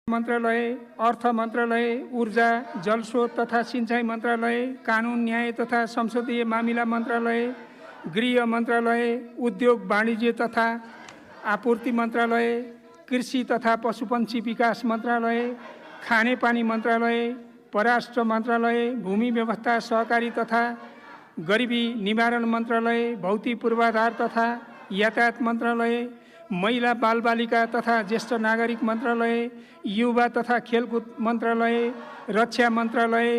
मन्त्रालय, अर्थ मन्त्रालय, ऊर्जा, जलस्रोत तथा सिंचाई मन्त्रालय, कानुन न्याय तथा संसदीय मामिला मन्त्रालय, गृह मन्त्रालय, उद्योग वाणिज्य तथा आपूर्ति मन्त्रालय, कृषि तथा पशुपन्छी विकास मन्त्रालय, खानेपानी मन्त्रालय, परराष्ट्र मन्त्रालय, भूमि व्यवस्था सहकारी तथा गरिबी निवारण मन्त्रालय, भौतिक पूर्वाधार तथा यातायात मन्त्रालय, महिला बालबालिका तथा ज्येष्ठ नागरिक मन्त्रालय, युवा तथा खेलकुद मन्त्रालय, रक्षा मन्त्रालय,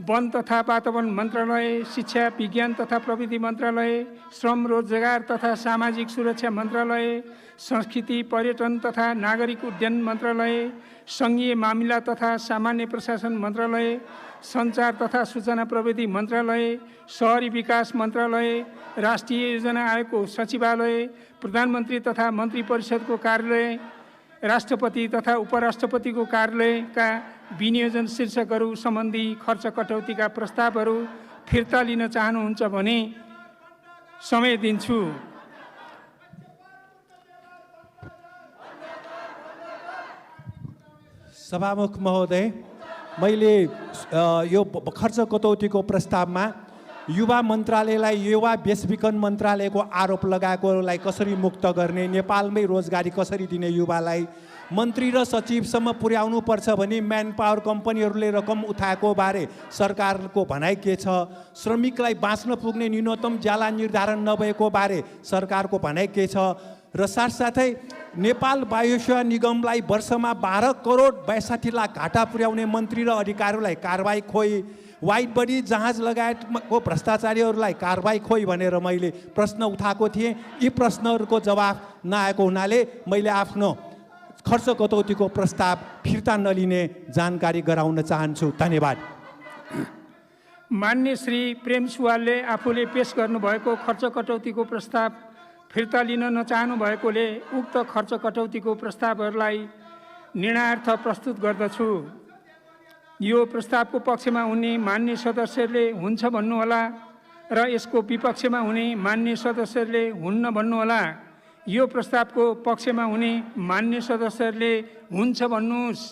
वन तथा वातावरण मन्त्रालय, शिक्षा विज्ञान तथा प्रविधि मन्त्रालय, श्रम रोजगार तथा सामाजिक सुरक्षा मन्त्रालय, संस्कृति पर्यटन तथा नागरिक उड्डयन मन्त्रालय, सङ्घीय मामिला तथा सामान्य प्रशासन मन्त्रालय, सञ्चार तथा सूचना प्रविधि मन्त्रालय, शहरी विकास मन्त्रालय, राष्ट्रिय योजना आयोगको सचिवालय, प्रधानमन्त्री तथा मन्त्री परिषदको कार्यालय, राष्ट्रपति तथा उपराष्ट्रपतिको कार्यालयका विनियोजन शीर्षकहरू सम्बन्धी खर्च कटौतीका प्रस्तावहरू फिर्ता लिन चाहनुहुन्छ भने समय दिन्छु। सभामुख महोदय, मैले यो खर्च कटौतीको प्रस्तावमा युवा मन्त्रालयलाई युवा वैश्विकरण मन्त्रालयको आरोप लगाएकोलाई कसरी मुक्त गर्ने, नेपालमै रोजगारी कसरी दिने युवालाई, मन्त्री र सचिवसम्म पुर्याउनु पर्छ भने म्यान पावर कम्पनीहरूले रकम उठाएको बारे सरकारको भनाइ के छ, श्रमिकलाई बाँच्न पुग्ने न्यूनतम ज्याला निर्धारण नभएको बारे सरकारको भनाइ के छ र साथसाथै नेपाल वायुसेवा निगमलाई वर्षमा 12 करोड 62 लाख घाटा पुर्याउने मन्त्री र अधिकारीहरूलाई कारबाही खोइ, वाइट बडी जहाज लगायतको भ्रष्टाचारीहरूलाई कारबाही खोइ भनेर मैले प्रश्न उठाएको थिएँ। यी प्रश्नहरूको जवाफ नआएको हुनाले मैले आफ्नो खर्च कटौतीको प्रस्ताव फिर्ता नलिने जानकारी गराउन चाहन्छु। धन्यवाद। मान्य श्री प्रेम सुवालले आफूले पेश गर्नुभएको खर्च कटौतीको प्रस्ताव फिर्ता लिन नचाहनु भएकोले उक्त खर्च कटौतीको प्रस्तावहरूलाई निर्णयार्थ प्रस्तुत गर्दछु। यो प्रस्तावको पक्षमा हुने मान्य सदस्यहरूले हुन्छ भन्नुहोला र यसको विपक्षमा हुने मान्य सदस्यहरूले हुन्न भन्नुहोला। यो प्रस्तावको पक्षमा हुने मान्य सदस्यहरूले हुन्छ भन्नुहोस्।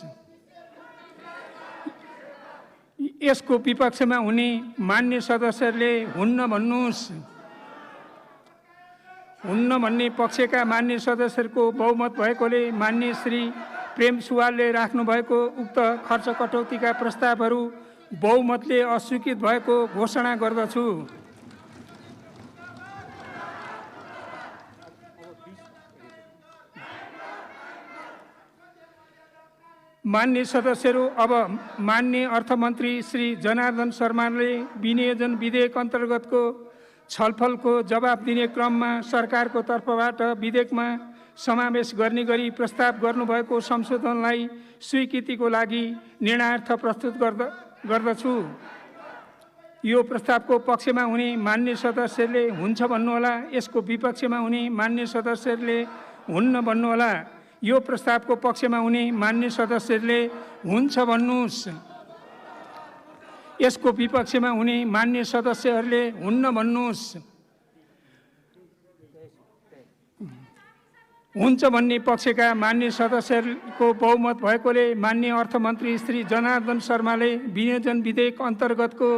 यसको विपक्षमा हुने मान्य सदस्यहरूले हुन्न भन्नुहोस्। हुन्न भन्ने पक्षका मान्य सदस्यहरूको बहुमत भएकोले मान्य श्री प्रेम सुवालले राख्नुभएको उक्त खर्च कटौतीका प्रस्तावहरू बहुमतले अस्वीकृत भएको घोषणा गर्दछु। मान्य सदस्यहरू, अब मान्य अर्थमन्त्री श्री जनार्दन शर्माले विनियोजन विधेयक अन्तर्गतको छलफलको जवाब दिने क्रममा सरकारको तर्फबाट विधेयकमा समावेश गर्ने गरी प्रस्ताव गर्नुभएको संशोधनलाई स्वीकृतिको लागि निर्णयार्थ प्रस्तुत गर्दछु। यो प्रस्तावको पक्षमा हुने मान्य सदस्यहरूले हुन्छ भन्नुहोला, यसको विपक्षमा हुने मान्य सदस्यहरूले हुन्न भन्नुहोला। यो प्रस्तावको पक्षमा हुने मान्य सदस्यहरूले हुन्छ भन्नुहोस्। यसको विपक्षमा हुने मान्य सदस्यहरूले हुन्न भन्नुहोस्। हुन्छ भन्ने पक्षका मान्य सदस्यहरूको बहुमत भएकोले मान्य अर्थमन्त्री श्री जनार्दन शर्माले विनियोजन विधेयक अन्तर्गतको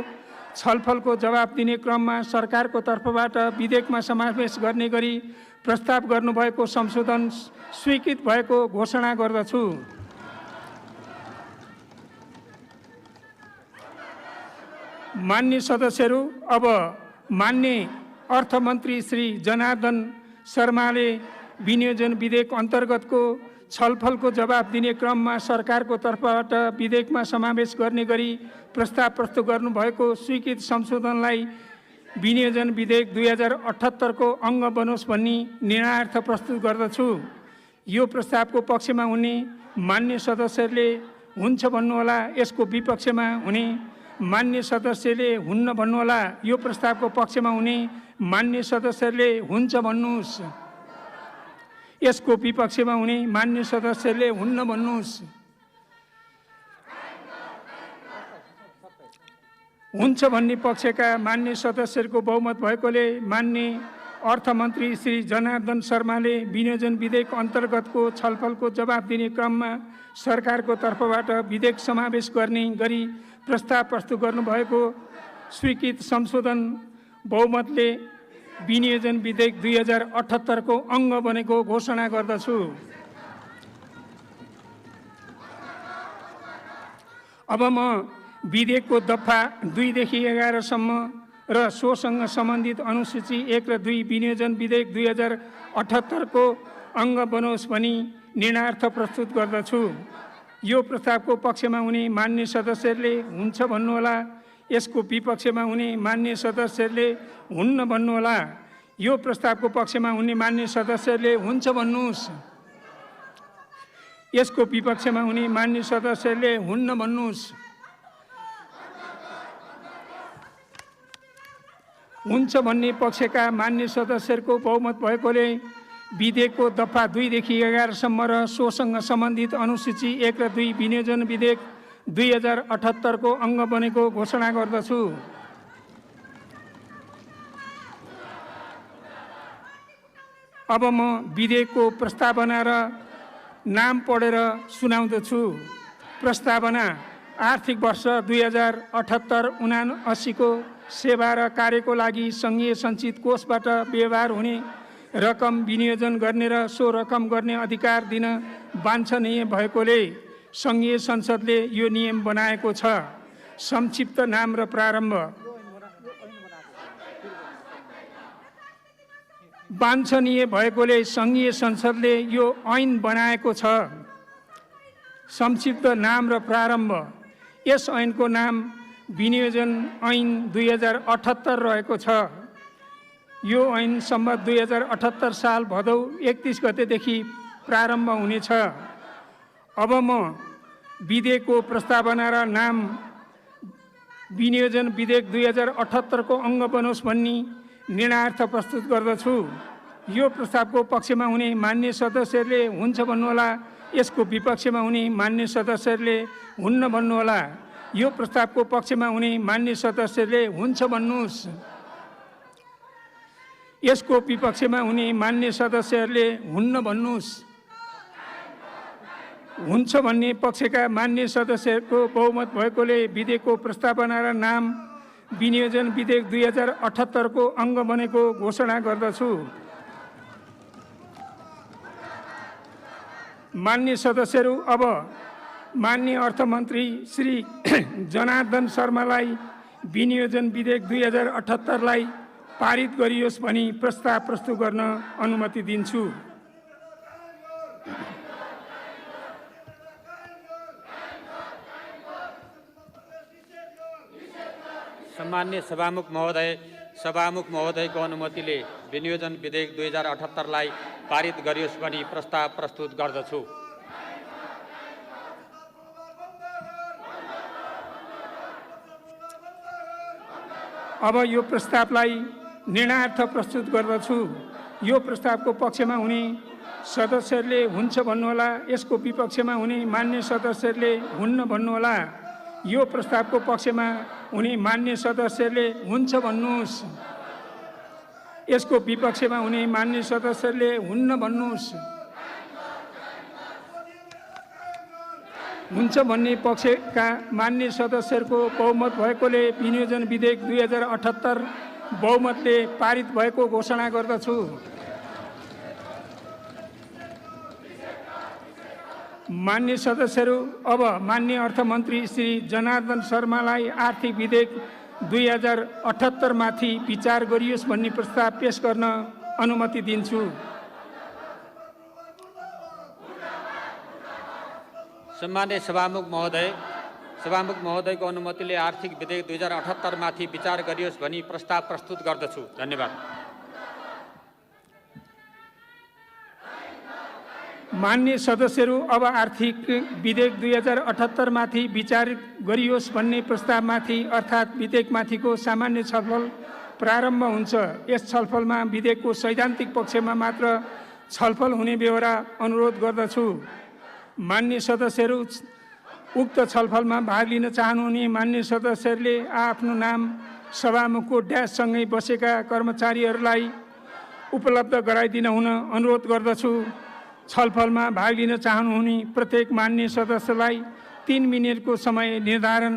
छलफलको जवाब दिने क्रममा सरकारको तर्फबाट विधेयकमा समावेश गर्ने गरी प्रस्ताव गर्नुभएको संशोधन स्वीकृत भएको घोषणा गर्दछु। मान्य सदस्यहरू, अब मान्य अर्थमन्त्री श्री जनार्दन शर्माले विनियोजन विधेयक अन्तर्गतको छलफलको जवाब दिने क्रममा सरकारको तर्फबाट विधेयकमा समावेश गर्ने गरी प्रस्ताव प्रस्तुत गर्नुभएको स्वीकृत संशोधनलाई विनियोजन विधेयक 2078 को अङ्ग बनोस् भन्ने निर्णयार्थ प्रस्तुत गर्दछु। यो प्रस्तावको पक्षमा हुने मान्य सदस्यहरूले हुन्छ भन्नुहोला, यसको विपक्षमा हुने मान्य सदस्यले हुन्न भन्नुहोला। यो प्रस्तावको पक्षमा हुने मान्य सदस्यहरूले हुन्छ भन्नुहोस्। यसको विपक्षमा हुने मान्य सदस्यहरूले हुन्न भन्नुहोस्। हुन्छ भन्ने पक्षका मान्य सदस्यहरूको बहुमत भएकोले मान्य अर्थमन्त्री श्री जनार्दन शर्माले विनियोजन विधेयक अन्तर्गतको छलफलको जवाब दिने क्रममा सरकारको तर्फबाट विधेयक समावेश गर्ने गरी प्रस्ताव प्रस्तुत गर्नुभएको स्वीकृत संशोधन बहुमतले विनियोजन विधेयक 2078 को अङ्ग बनेको घोषणा गर्दछु। अब म विधेयकको दफा 2 देखि 11 सम्म र सोसँग सम्बन्धित अनुसूची 1 र 2 विनियोजन विधेयक 2078 को अङ्ग बनोस् भनी निर्णयार्थ प्रस्तुत गर्दछु। यो प्रस्तावको पक्षमा हुने मान्य सदस्यहरूले हुन्छ भन्नुहोला, यसको विपक्षमा हुने मान्य सदस्यहरूले हुन्न भन्नुहोला। यो प्रस्तावको पक्षमा हुने मान्य सदस्यहरूले हुन्छ भन्नुहोस्, यसको विपक्षमा हुने मान्य सदस्यहरूले हुन्न भन्नुहोस्। हुन्छ भन्ने पक्षका मान्य सदस्यहरूको बहुमत भएकोले विधेयकको दफा 2 देखि 11 सम्म र सोसँग सम्बन्धित अनुसूची 1 र 2 विनियोजन विधेयक 2078 को अङ्ग बनेको घोषणा गर्दछु। अब म विधेयकको प्रस्तावना र नाम पढेर सुनाउँदछु। प्रस्तावना: आर्थिक वर्ष 2078-79 को सेवा र कार्यको लागि सङ्घीय सञ्चित कोषबाट व्यवहार हुने रकम विनियोजन गर्ने र सो रकम गर्ने अधिकार दिन वाञ्छनीय भएकोले सङ्घीय संसदले यो नियम बनाएको छ। संक्षिप्त नाम र प्रारम्भ: वाञ्छनीय भएकोले सङ्घीय संसदले यो ऐन बनाएको छ। संक्षिप्त नाम र प्रारम्भ: यस ऐनको नाम विनियोजन ऐन 2078 रहेको छ। यो ऐन सम्मत 2078 साल भदौ 31 गतेदेखि प्रारम्भ हुनेछ। अब म विधेयकको प्रस्तावना र नाम विनियोजन विधेयक 2078 को अङ्ग बनोस् भन्ने निर्णयार्थ प्रस्तुत गर्दछु। यो प्रस्तावको पक्षमा हुने मान्य सदस्यहरूले हुन्छ भन्नुहोला, यसको विपक्षमा हुने मान्य सदस्यहरूले हुन्न भन्नुहोला। यो प्रस्तावको पक्षमा हुने मान्य सदस्यहरूले हुन्छ भन्नुहोस्, यसको विपक्षमा हुने मान्य सदस्यहरूले हुन्न भन्नुहोस्। हुन्छ भन्ने पक्षका मान्य सदस्यहरूको बहुमत भएकोले विधेयकको प्रस्तावना र नाम विनियोजन विधेयक 2078 को अङ्ग बनेको घोषणा गर्दछु। मान्य सदस्यहरू, अब मान्य अर्थमन्त्री श्री जनार्दन शर्मालाई विनियोजन विधेयक 2078 लाई पारित गरियोस् भनी प्रस्ताव प्रस्तुत गर्न अनुमति दिन्छु। सम्मान्य सभामुख महोदयको अनुमतिले विनियोजन विधेयक 2078 लाई पारित गरियोस् भनी प्रस्ताव प्रस्तुत गर्दछु। अब यो प्रस्तावलाई निर्णयार्थ प्रस्तुत गर्दछु। यो प्रस्तावको पक्षमा हुने सदस्यहरूले हुन्छ भन्नुहोला, यसको विपक्षमा हुने मान्य सदस्यहरूले हुन्न भन्नुहोला। यो प्रस्तावको पक्षमा हुने मान्य सदस्यहरूले हुन्छ भन्नुहोस्, यसको विपक्षमा हुने मान्य सदस्यहरूले हुन्न भन्नुहोस्। हुन्छ भन्ने पक्षका मान्य सदस्यहरूको बहुमत भएकोले विनियोजन विधेयक 2078 बहुमतले पारित भएको घोषणा गर्दछु। मान्य सदस्यहरू, अब मान्य अर्थमन्त्री श्री जनार्दन शर्मालाई आर्थिक विधेयक 2078 माथि विचार गरियोस् भन्ने प्रस्ताव पेश गर्न अनुमति दिन्छु। सम्मान्य सभामुख महोदयको अनुमतिले आर्थिक विधेयक 2078 माथि विचार गरियोस् भनी प्रस्ताव प्रस्तुत गर्दछु। धन्यवाद। मान्य सदस्यहरू, अब आर्थिक विधेयक 2078 माथि विचार गरियोस् भन्ने प्रस्तावमाथि अर्थात् विधेयकमाथिको सामान्य छलफल प्रारम्भ हुन्छ। यस छलफलमा विधेयकको सैद्धान्तिक पक्षमा मात्र छलफल हुने बेहोरा अनुरोध गर्दछु। मान्य सदस्यहरू, उक्त छलफलमा भाग लिन चाहनुहुने मान्य सदस्यहरूले आफ्नो नाम सभामुखको ड्याससँगै बसेका कर्मचारीहरूलाई उपलब्ध गराइदिन हुन अनुरोध गर्दछु। छलफलमा भाग लिन चाहनुहुने प्रत्येक मान्य सदस्यलाई 3 मिनेटको समय निर्धारण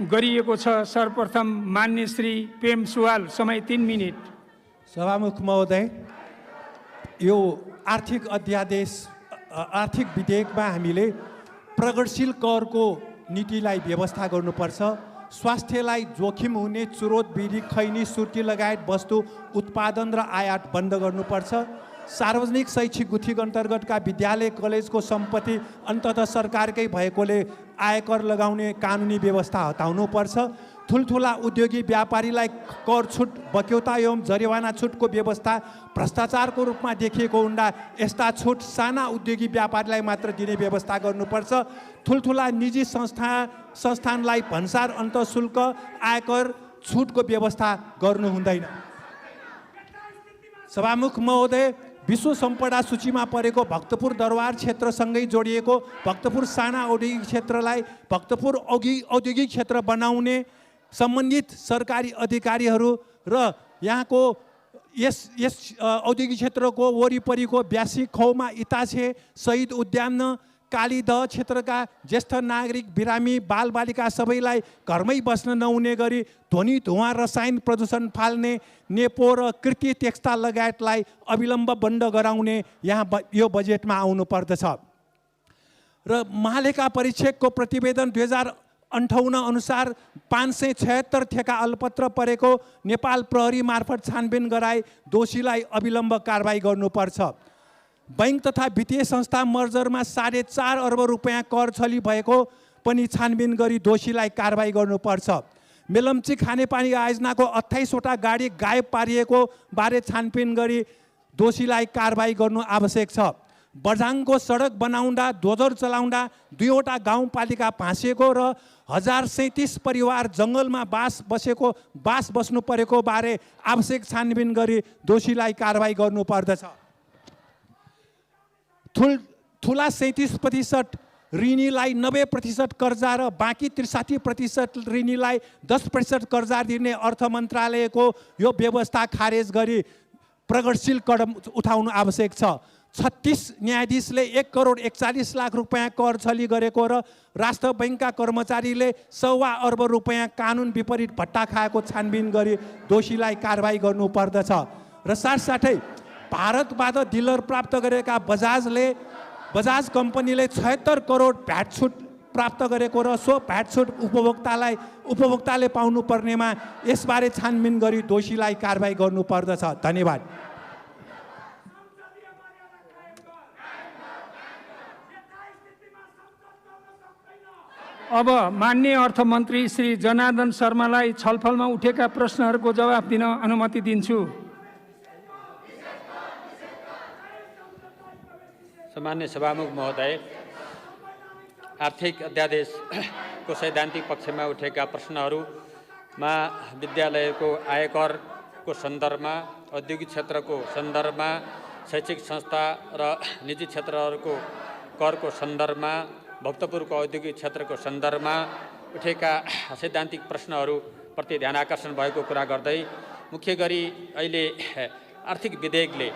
गरिएको छ। सर्वप्रथम मान्य श्री प्रेम सुवाल, समय 3 मिनेट। सभामुख महोदय, यो आर्थिक अध्यादेश आर्थिक विधेयकमा हामीले प्रगतिशील करको नीतिलाई व्यवस्था गर्नुपर्छ। स्वास्थ्यलाई जोखिम हुने चुरोट, बिडी, खैनी, सुर्ती लगायत वस्तु उत्पादन र आयात बन्द गर्नुपर्छ। सार्वजनिक शैक्षिक गुठी अन्तर्गतका विद्यालय कलेजको सम्पत्ति अन्ततः सरकारकै भएकोले आयकर लगाउने कानुनी व्यवस्था हटाउनुपर्छ। ठुल्ठुला उद्योगी व्यापारीलाई कर छुट, बक्यौता एवं जरिवाना छुटको व्यवस्था भ्रष्टाचारको रूपमा देखिएको हुँदा यस्ता छुट साना उद्योगी व्यापारीलाई मात्र दिने व्यवस्था गर्नुपर्छ। ठुल्ठुला निजी संस्थानलाई भन्सार अन्तःशुल्क आयकर छुटको व्यवस्था गर्नु हुँदैन। सभामुख महोदय, विश्व सम्पदा सूचीमा परेको भक्तपुर दरबार क्षेत्रसँगै जोडिएको भक्तपुर साना औद्योगिक क्षेत्रलाई भक्तपुर औद्योगिक क्षेत्र बनाउने सम्बन्धित सरकारी अधिकारीहरू र यहाँको यस औद्योगिक क्षेत्रको वरिपरिको ब्यासी खौमा इताछे शहीद उद्यान कालीदह क्षेत्रका ज्येष्ठ नागरिक, बिरामी, बालबालिका सबैलाई घरमै बस्न नहुने गरी ध्वनि, धुवाँ, रसायन प्रदूषण फाल्ने नेपो र कृत्य टेक्सटाइल लगायतलाई अविलम्ब बन्द गराउने यहाँ यो बजेटमा आउनु पर्दछ। र महालेखा परीक्षकको प्रतिवेदन 2058 अनुसार 576 ठेका अलपत्र परेको नेपाल प्रहरी मार्फत छानबिन गराई दोषीलाई अविलम्ब कारबाही गर्नुपर्छ। बैंक तथा वित्तीय संस्था मर्जरमा 4.5 अर्ब रुपियाँ कर छली भएको पनि छानबिन गरी दोषीलाई कारबाही गर्नुपर्छ। मेलम्ची खानेपानी आयोजनाको 28 वटा गाडी गायब पारिएको बारे छानबिन गरी दोषीलाई कारबाही गर्नु आवश्यक छ। बझाङको सडक बनाउँदा, दोजर चलाउँदा 2 वटा गाउँपालिका भाँसिएको र 1037 परिवार जङ्गलमा बास बस्नु परेको बारे आवश्यक छानबिन गरी दोषीलाई कारबाही गर्नुपर्दछ। ठुला 37% ऋणीलाई 90% कर्जा र बाँकी 63% ऋणीलाई 10% कर्जा दिने अर्थ मन्त्रालयको यो व्यवस्था खारेज गरी प्रगतिशील कदम उठाउनु आवश्यक छ। 36 न्यायाधीशले 1 करोड 41 लाख रुपियाँ कर छली गरेको र राष्ट्र बैङ्कका कर्मचारीले 1.25 अर्ब रुपियाँ कानुन विपरीत भट्टा खाएको छानबिन गरी दोषीलाई कारबाही गर्नुपर्दछ। र साथसाथै भारतबाट डिलर प्राप्त गरेका बजाज कम्पनीले 76 करोड भ्याट छुट प्राप्त गरेको र सो भ्याट छुट उपभोक्ताले पाउनु पर्नेमा यसबारे छानबिन गरी दोषीलाई कारबाही गर्नुपर्दछ। धन्यवाद। अब माननीय अर्थमन्त्री श्री जनार्दन शर्मालाई छलफलमा उठेका प्रश्नहरूको जवाफ दिन अनुमति दिन्छु। सम्मान्य सभामुख महोदय, आर्थिक अध्यादेशको सैद्धान्तिक पक्षमा उठेका प्रश्नहरूमा विद्यालयको आयकरको सन्दर्भमा, औद्योगिक क्षेत्रको सन्दर्भमा, शैक्षिक संस्था र निजी क्षेत्रहरूको करको सन्दर्भमा, भक्तपुरको औद्योगिक क्षेत्रको सन्दर्भमा उठेका सैद्धान्तिक प्रश्नहरूप्रति ध्यान आकर्षण भएको कुरा गर्दै मुख्य गरी अहिले आर्थिक विधेयकले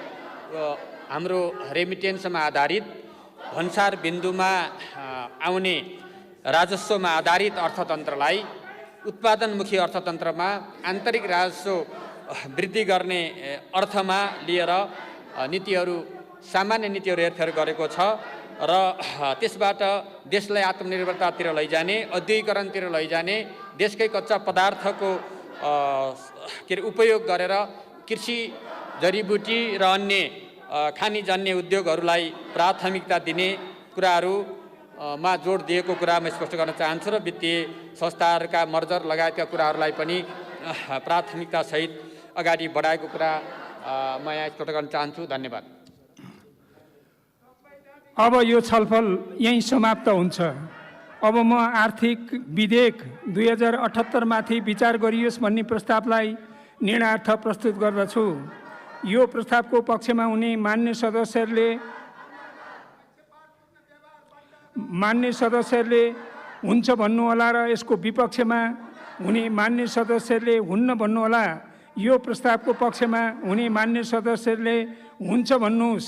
हाम्रो रेमिटेन्समा आधारित भन्सार बिन्दुमा आउने राजस्वमा आधारित अर्थतन्त्रलाई उत्पादनमुखी अर्थतन्त्रमा आन्तरिक राजस्व वृद्धि गर्ने अर्थमा लिएर नीतिहरू, सामान्य नीतिहरू हेरफेर गरेको छ र त्यसबाट देशलाई आत्मनिर्भरतातिर लैजाने, औद्योगिकरणतिर लैजाने, देशकै कच्चा पदार्थको उपयोग गरेर कृषि, जडीबुटी र अन्य खानीजन्य उद्योगहरूलाई प्राथमिकता दिने कुराहरूमा जोड दिएको कुरा म स्पष्ट गर्न चाहन्छु र वित्तीय संस्थाहरूका मर्जर लगायतका कुराहरूलाई पनि प्राथमिकतासहित अगाडि बढाएको कुरा म यहाँ स्पष्ट गर्न चाहन्छु। धन्यवाद। अब यो छलफल यहीँ समाप्त हुन्छ। अब म आर्थिक विधेयक 2078 माथि विचार गरियोस् भन्ने प्रस्तावलाई निर्णयार्थ प्रस्तुत गर्दछु। यो प्रस्तावको पक्षमा हुने मान्य सदस्यहरूले हुन्छ भन्नुहोला र यसको विपक्षमा हुने मान्य सदस्यहरूले हुन्न भन्नुहोला। यो प्रस्तावको पक्षमा हुने मान्य सदस्यहरूले हुन्छ भन्नुहोस्।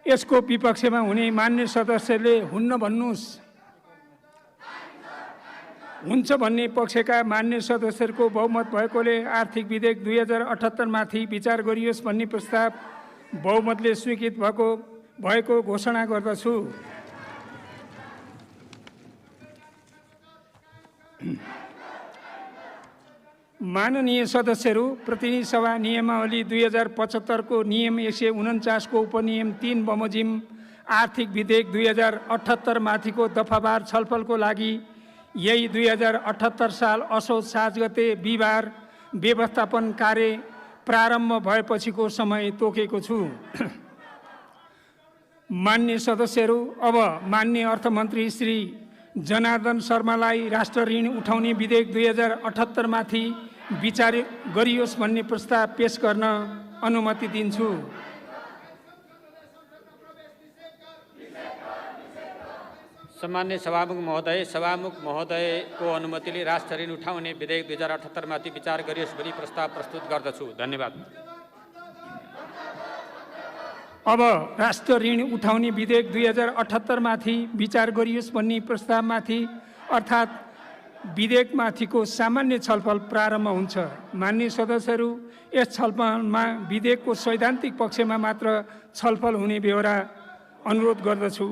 यसको विपक्षमा हुने मान्य सदस्यहरूले हुन्न भन्नुहोस्। हुन्छ भन्ने पक्षका मान्य सदस्यहरूको बहुमत भएकोले आर्थिक विधेयक 2078 माथि विचार गरियोस् भन्ने प्रस्ताव बहुमतले स्वीकृत भएको घोषणा गर्दछु। माननीय सदस्यहरू, प्रतिनिधि सभा नियमावली 2075 को नियम 149 को उपनियम 3 बमोजिम आर्थिक विधेयक 2078 माथिको दफावार छलफलको लागि यही 2078 साल असोज 7 गते बिहिबार व्यवस्थापन कार्य प्रारम्भ भएपछिको समय तोकेको छु। मान्य सदस्यहरू, अब मान्य अर्थमन्त्री श्री जनार्दन शर्मालाई राष्ट्र ऋण उठाउने विधेयक 2078 माथि विचार गरियोस् भन्ने प्रस्ताव पेश गर्न अनुमति दिन्छु। सम्मान्य सभामुख महोदयको अनुमतिले राष्ट्र ऋण उठाउने विधेयक 2078 माथि विचार गरियोस् भनी प्रस्ताव प्रस्तुत गर्दछु। धन्यवाद। अब राष्ट्र ऋण उठाउने विधेयक 2078 माथि विचार गरियोस् भन्ने प्रस्तावमाथि अर्थात् विधेयकमाथिको सामान्य छलफल प्रारम्भ हुन्छ। मान्य सदस्यहरू, यस छलफलमा विधेयकको सैद्धान्तिक पक्षमा मात्र छलफल हुने बेहोरा अनुरोध गर्दछु।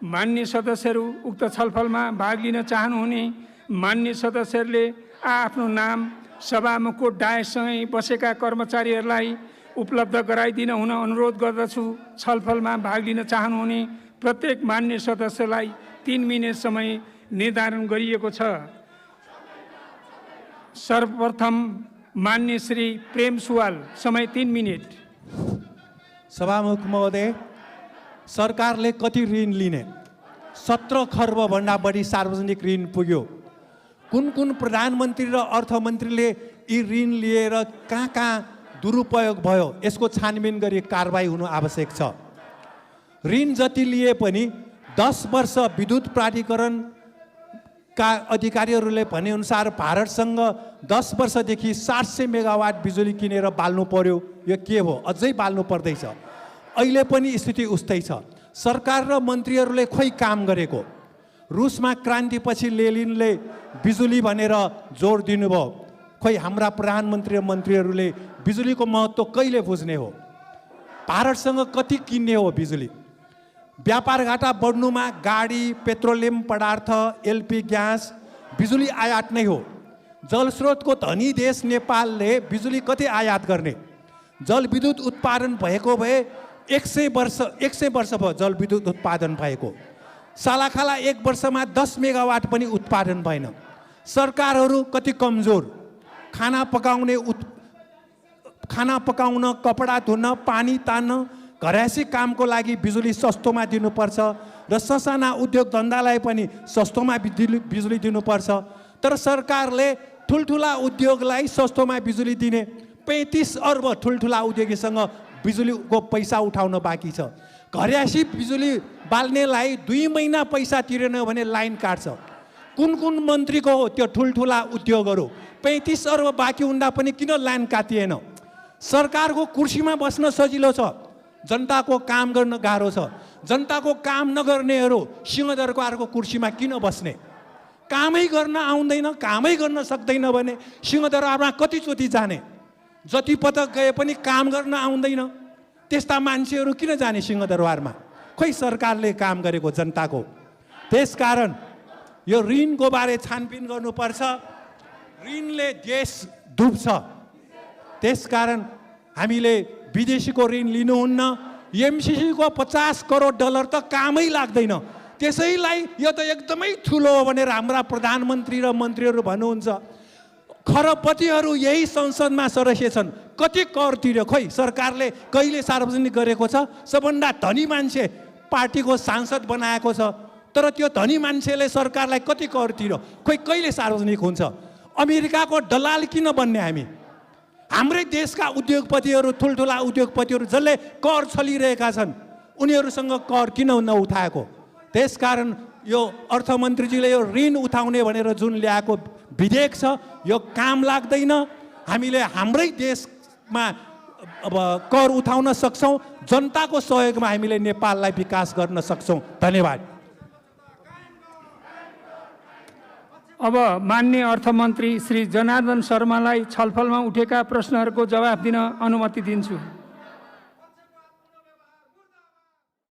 मान्य सदस्यहरू, उक्त छलफलमा भाग लिन चाहनुहुने मान्य सदस्यहरूले आफ्नो नाम सभामुखको डायसँगै बसेका कर्मचारीहरूलाई उपलब्ध गराइदिन हुन अनुरोध गर्दछु। छलफलमा भाग लिन चाहनुहुने प्रत्येक मान्य सदस्यलाई 3 मिनेट समय निर्धारण गरिएको छ। सर्वप्रथम मान्य श्री प्रेम सुवाल, समय 3 मिनेट। सभामुख महोदय, सरकारले कति ऋण लिने? 17 खर्ब भन्दा बढी सार्वजनिक ऋण पुग्यो। कुन कुन प्रधानमन्त्री र अर्थमन्त्रीले यी ऋण लिएर कहाँ कहाँ दुरुपयोग भयो, यसको छानबिन गरी कारबाही हुनु आवश्यक छ। ऋण जति लिए पनि 10 वर्ष विद्युत प्राधिकरणका अधिकारीहरूले भनेअनुसार भारतसँग 10 वर्षदेखि 700 मेगावाट बिजुली किनेर बाल्नु पर्यो। यो के हो? अझै बाल्नु पर्दैछ। अहिले पनि स्थिति उस्तै छ। सरकार र मन्त्रीहरूले खोइ काम गरेको। रुसमा क्रान्तिपछि लेनिनले बिजुली भनेर जोड दिनुभयो। खोइ हाम्रा प्रधानमन्त्री र मन्त्रीहरूले बिजुलीको महत्त्व कहिले बुझ्ने हो? भारतसँग कति किन्ने हो बिजुली? व्यापार घाटा बढ्नुमा गाडी, पेट्रोलियम पदार्थ, एलपी ग्यास, बिजुली आयात नै हो। जलस्रोतको धनी देश नेपालले बिजुली कति आयात गर्ने? जलविद्युत उत्पादन भएको भए 100 वर्ष भयो जलविद्युत उत्पादन भएको। सालाखाला 1 वर्षमा 10 मेगावाट पनि उत्पादन भएन। सरकारहरू कति कमजोर। खाना पकाउन, कपडा धुन, पानी तान्न, घरायसी कामको लागि बिजुली सस्तोमा दिनुपर्छ र ससाना उद्योग धन्दालाई पनि सस्तोमा बिजुली दिनुपर्छ। तर सरकारले ठुल्ठुला उद्योगलाई सस्तोमा बिजुली दिने 35 अर्ब ठुल्ठुला उद्योगीसँग बिजुलीको पैसा उठाउन बाँकी छ। घरायसी बिजुली बाल्नेलाई 2 महिना पैसा तिरेन भने लाइन काट्छ। कुन कुन मन्त्रीको हो त्यो ठुल्ठुला उद्योगहरू? 35 अर्ब बाँकी हुँदा पनि किन लाइन काटिएन? सरकारको कुर्सीमा बस्न सजिलो छ, जनताको काम गर्न गाह्रो छ। जनताको काम नगर्नेहरू सिंहदरबारको कुर्सीमा किन बस्ने? कामै गर्न आउँदैन, कामै गर्न सक्दैन भने सिंहदरबारमा कतिचोटि जाने? जति पटक गए पनि काम गर्न आउँदैन, त्यस्ता मान्छेहरू किन जाने सिंहदरबारमा? खोइ सरकारले काम गरेको जनताको। त्यसकारण यो ऋणको बारे छानबिन गर्नुपर्छ। ऋणले देश डुब्छ। त्यसकारण हामीले विदेशीको ऋण लिनुहुन्न। एमसिसीको 50 करोड डलर त कामै लाग्दैन। त्यसैलाई यो त एकदमै ठुलो हो भनेर हाम्रा प्रधानमन्त्री र मन्त्रीहरू भन्नुहुन्छ। खरबपतिहरू यही संसदमा सदस्य छन्। कति कर तिर्यो? खोइ सरकारले कहिले सार्वजनिक गरेको छ? सबभन्दा धनी मान्छे पार्टीको सांसद बनाएको छ, तर त्यो धनी मान्छेले सरकारलाई कति कर तिर्यो? खोइ कहिले सार्वजनिक हुन्छ? अमेरिकाको दलाल किन बन्ने हामी? हाम्रै देशका उद्योगपतिहरू, ठुल्ठुला उद्योगपतिहरू जसले कर छलिरहेका छन्, उनीहरूसँग कर किन नउठाएको? त्यसकारण यो अर्थमन्त्रीजीले यो ऋण उठाउने भनेर जुन ल्याएको विधेयक छ, यो काम लाग्दैन। हामीले हाम्रै देशमा अब कर उठाउन सक्छौँ, जनताको सहयोगमा हामीले नेपाललाई विकास गर्न सक्छौँ। धन्यवाद। अब माननीय अर्थमन्त्री श्री जनार्दन शर्मालाई छलफलमा उठेका प्रश्नहरूको जवाफ दिन अनुमति दिन्छु।